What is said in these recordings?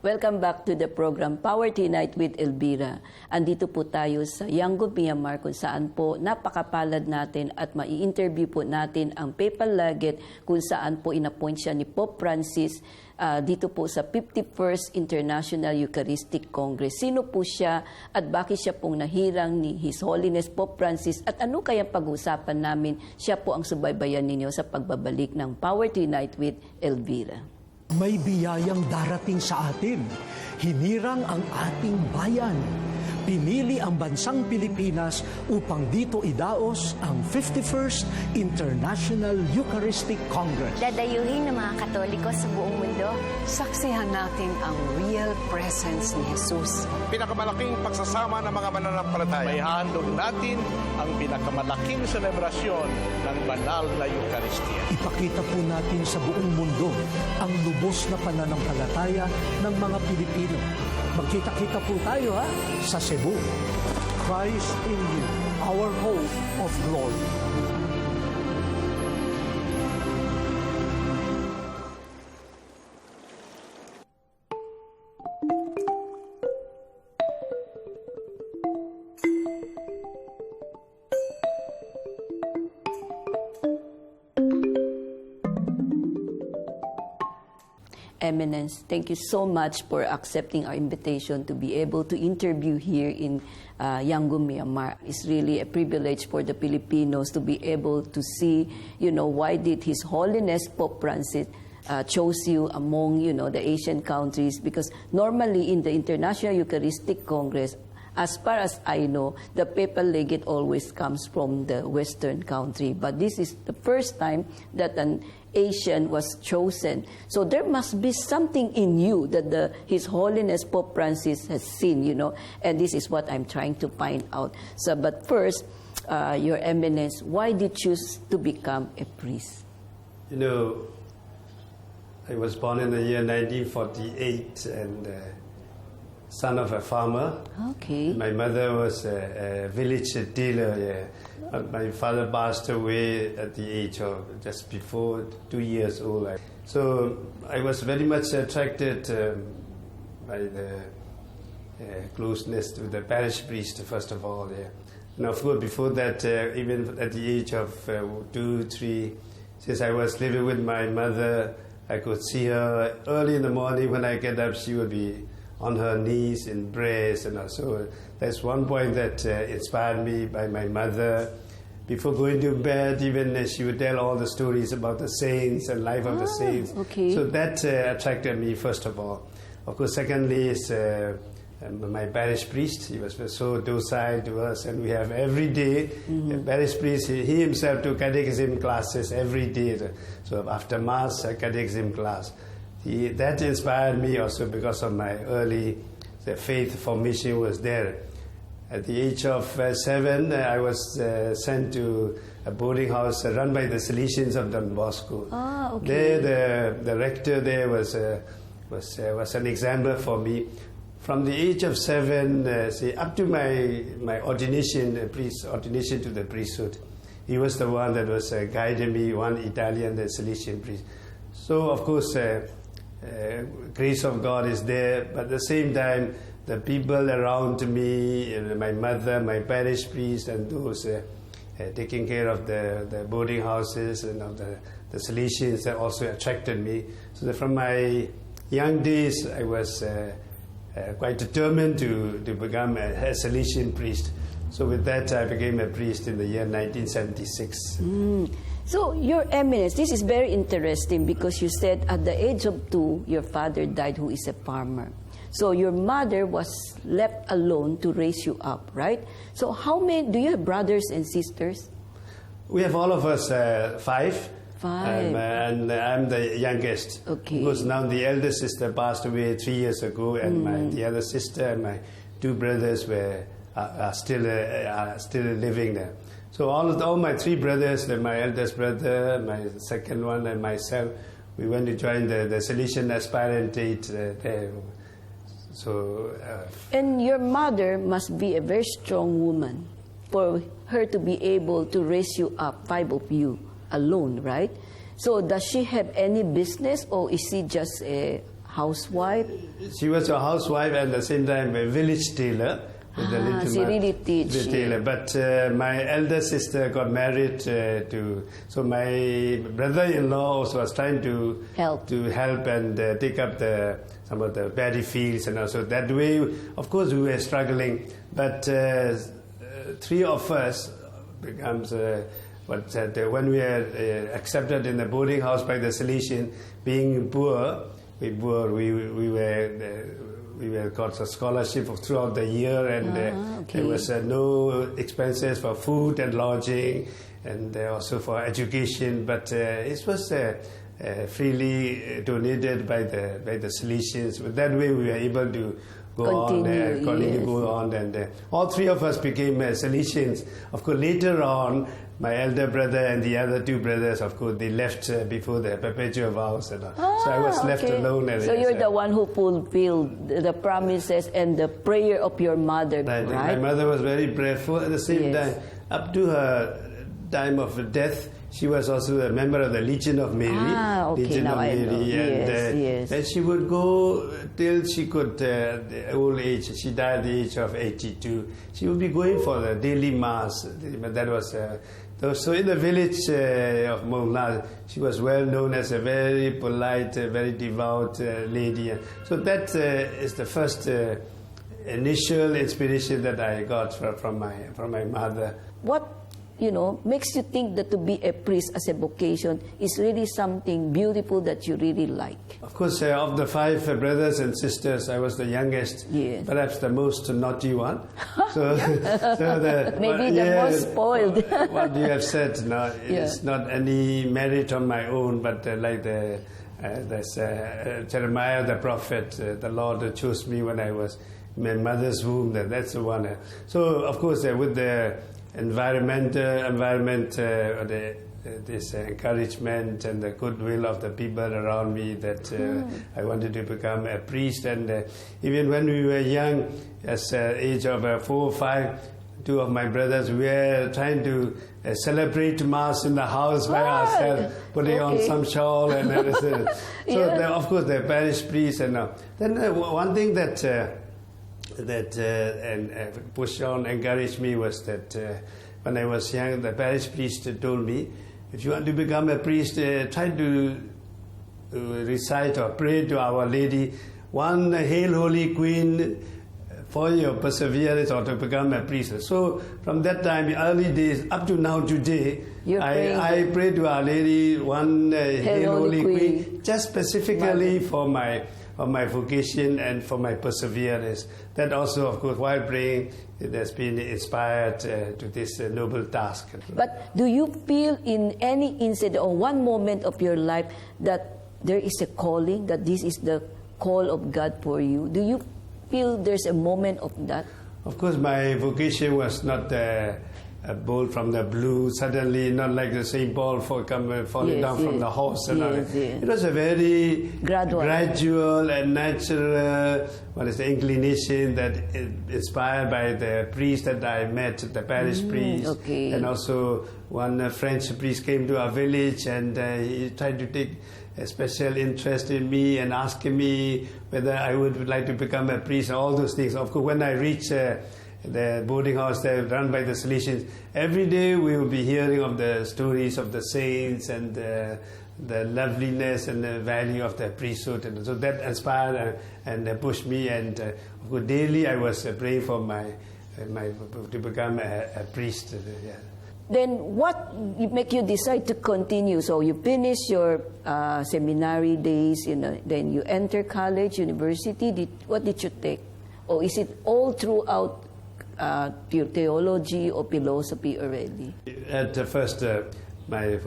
Welcome back to the program Power Tonight with Elvira. Andito po tayo sa Yangon, Myanmar, kung saan po napakapalad natin at mai-interview po natin ang Papal Legate kung saan po inappoint siya ni Pope Francis dito po sa 51st International Eucharistic Congress. Sino po siya at bakit siya pong nahirang ni His Holiness Pope Francis at ano kayang pag-uusapan namin? Siya po ang subaybayan ninyo sa pagbabalik ng Power Tonight with Elvira. May biyayang darating sa atin. Hinirang ang ating bayan. Pinili ang bansang Pilipinas upang dito idaos ang 51st International Eucharistic Congress. Dadayuhin ng mga Katoliko sa buong mundo. Saksihan natin ang real presence ni Jesus. Pinakamalaking pagsasama ng mga mananampalataya. May handog natin ang pinakamalaking selebrasyon ng banal na Eucharistia. Ipakita po natin sa buong mundo ang lubos na pananampalataya ng mga Pilipino. Magkita-kita po tayo sa Cebu. Christ in you, our hope of glory. Eminence, thank you so much for accepting our invitation to be able to interview here in Yangon, Myanmar. It's really a privilege for the Filipinos to be able to see, why did His Holiness Pope Francis chose you among, the Asian countries, because normally in the International Eucharistic Congress, as far as I know, the Papal Legate always comes from the Western country. But this is the first time that an Asian was chosen. So there must be something in you that His Holiness Pope Francis has seen, and this is what I'm trying to find out. So, but first, Your Eminence, why did you choose to become a priest? I was born in the year 1948 and son of a farmer. Okay. My mother was a village dealer. Yeah. My father passed away at the age of just before 2 years old. So I was very much attracted by the closeness to the parish priest, first of all. Yeah. And of course, before that, even at the age of 2, 3, since I was living with my mother, I could see her early in the morning. When I get up, she would be on her knees in prayers, and also that's one point that inspired me by my mother. Before going to bed, even she would tell all the stories about the saints and life of the saints. Okay. So that attracted me, first of all. Of course, secondly is my parish priest. He was so docile to us, and we have every day a parish priest. He himself took catechism classes every day. So after Mass, a catechism class. That inspired me also because of my early faith formation was there. At the age of 7, I was sent to a boarding house run by the Salesians of Don Bosco. Ah, okay. There, the rector there was an example for me. From the age of 7, up to my ordination to the priesthood, he was the one that was guiding me, one Italian, the Salesian priest. So, of course, grace of God is there, but at the same time, the people around me, my mother, my parish priest, and those taking care of the boarding houses and of the Salesians that also attracted me. So that from my young days, I was quite determined to become a Salesian priest. So with that, I became a priest in the year 1976. So, Your Eminence, this is very interesting because you said at the age of 2, your father died, who is a farmer. So, your mother was left alone to raise you up, right? So, how many, do you have brothers and sisters? We have all of us 5. 5. And I'm the youngest. Okay. Because now the elder sister passed away 3 years ago, and the other sister and my 2 brothers are still living there. So all my 3 brothers, my eldest brother, my second one, and myself, we went to join the Salesian aspirantate there. So. And your mother must be a very strong woman for her to be able to raise you up, 5 of you, alone, right? So does she have any business, or is she just a housewife? She was a housewife and at the same time a village tailor. She really teach. The tailor. But my elder sister got married so my brother-in-law also was trying to help and take up some of the paddy fields and also that way. Of course, we were struggling, but three of us becomes when we are accepted in the boarding house by the Salesian, being poor, we were got a scholarship throughout the year, and there was no expenses for food and lodging, and also for education. But it was freely donated by the Salesians. But that way, we were able to go on, and all three of us became Salesians. Of course, later on, my elder brother and the other two brothers, of course, they left before the perpetual vows. So I was left alone. So you're the one who fulfilled the promises and the prayer of your mother, right? My mother was very prayerful. At the same time, up to her time of death, she was also a member of the Legion of Mary. Legion of Mary. And then she would go till she could, the old age, she died at the age of 82. She would be going for the daily mass. That was, so in the village of Mongla, she was well known as a very polite, very devout lady. So that is the first initial inspiration that I got from my mother. What makes you think that to be a priest as a vocation is really something beautiful that you really like? Of course, of the five brothers and sisters, I was the youngest, perhaps the most naughty one. So, maybe the most spoiled. What you have said, it's not any merit on my own, but like Jeremiah the prophet, the Lord chose me when I was in my mother's womb. That's the one. So, of course, with the environment, this encouragement and the goodwill of the people around me, that I wanted to become a priest. And even when we were young, as age of 4 or 5, two of my brothers, we were trying to celebrate Mass in the house by ourselves, putting on some shawl and everything. So, of course, the parish priest and then one thing that pushed on, encouraged me was that when I was young, the parish priest told me, if you want to become a priest, try to recite or pray to Our Lady one Hail Holy Queen for your perseverance or to become a priest. So from that time, early days, up to now today, I pray to Our Lady one Hail Holy Queen, just specifically for my vocation and for my perseverance. That also, of course, while praying, it has been inspired to this noble task. But do you feel in any incident or one moment of your life that there is a calling, that this is the call of God for you? Do you feel there's a moment of that? Of course, my vocation was not a bolt from the blue, suddenly, not like the St. Paul falling down from the horse. It was a very gradual and natural inclination that inspired by the priest that I met, the parish priest. And also one French priest came to our village and he tried to take a special interest in me and asking me whether I would like to become a priest, all those things. Of course, when I reached the boarding house there run by the Salesians, every day we will be hearing of the stories of the saints and the loveliness and the value of the priesthood. And so that inspired and pushed me. And of course, daily I was praying for to become a priest. Then what make you decide to continue? So you finish your seminary days, then you enter college, university. What did you take? Or is it all throughout theology or philosophy already? At first, my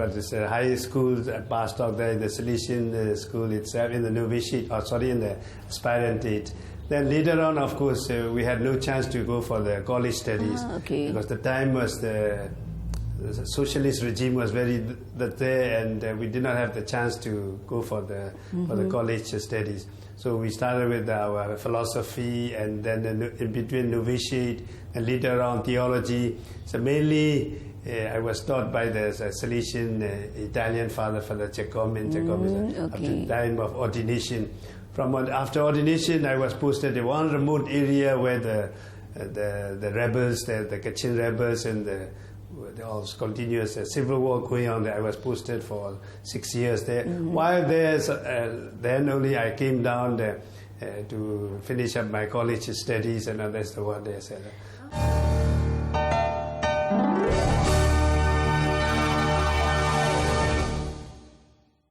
high school passed out there in the Salesian school itself, in the novitiate, in the aspirantate. Then later on, of course, we had no chance to go for the college studies because the time was the socialist regime was very there, and we did not have the chance to go for the college studies. So we started with our philosophy, and then in between novitiate, and later on theology. So mainly I was taught by the Salesian Italian Father Giacomo. Up to the time of ordination. After ordination, I was posted in one remote area where the rebels, the Kachin rebels, and there was continuous civil war going on. I was posted for 6 years there. While there, then only I came down there to finish up my college studies, and that's the one they said.